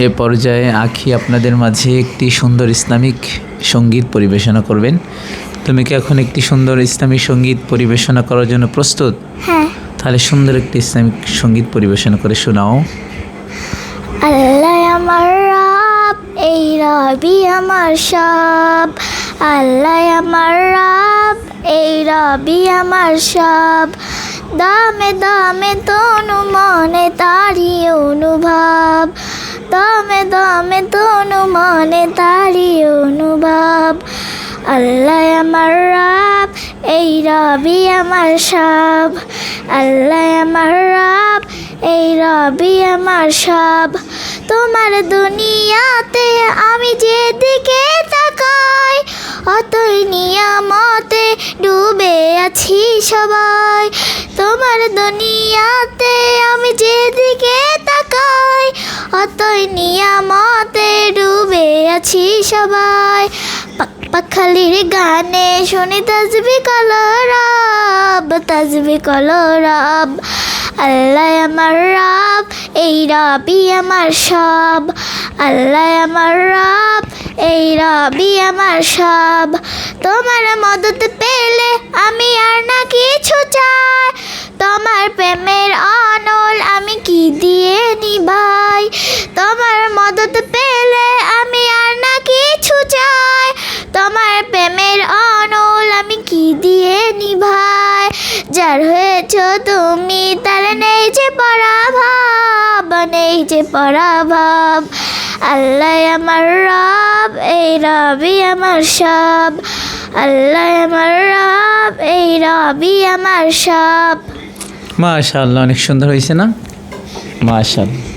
এ পর্যায়ে আখি আপনাদের মাঝে একটি সুন্দর ইসলামিক সঙ্গীত পরিবেশনা করবেন। তুমি কি এখন একটি সুন্দর ইসলামিক সঙ্গীত পরিবেশনা করার জন্য প্রস্তুত? হ্যাঁ। তাহলে সুন্দর একটি ইসলামিক সঙ্গীত পরিবেশনা করে শোনাও। আল্লাহ আমার রব, এই রবি আমার সব। আল্লাহ আমার রব, এই রবি আমার সব। দামে দামে তনু মনে তারি অনুভব, দামে দামে তনু মনে তারি অনুভব। আল্লাহ আমার রব, এই রবি আমার সব। আল্লাহ আমার রব, এই রবি আমার সব। তোমার দুনিয়াতে আমি যেদিকে তাকাই, অতই নিয়ামতে ডুবে আছি সবাই। তোমার দুনিয়াতে আমি যেদিকে তাকাই, অতই নিয়ামতে ডুবে আছি সবাই। পাখালির গানে শুনি তাসবিহ কলরব, তাসবিহ কলরব। আল্লাহ আমার রব, এই রবি আমার সব। আল্লাহ আমার রব, এই রবি আমার সব। তোমার মদত পেলে আমি আর না কিছু চাই, তোমার প্রেমের অনল আমি কি দিয়ে নিভাই। তোমার মদত পেলে আমি আর না কিছু চাই, তোমার প্রেমের অনল আমি কি দিয়ে নিভাই। যার হয়েছ তুমি তার নেই যে পরাভব, নেই যে পরাভব। আল্লাহ আমার রব, এই রবি আমার সব। আল্লাহ আমার রব, এই রবি আমার সব। মাশাআল্লাহ, অনেক সুন্দর হয়েছে না? মাশাআল্লাহ।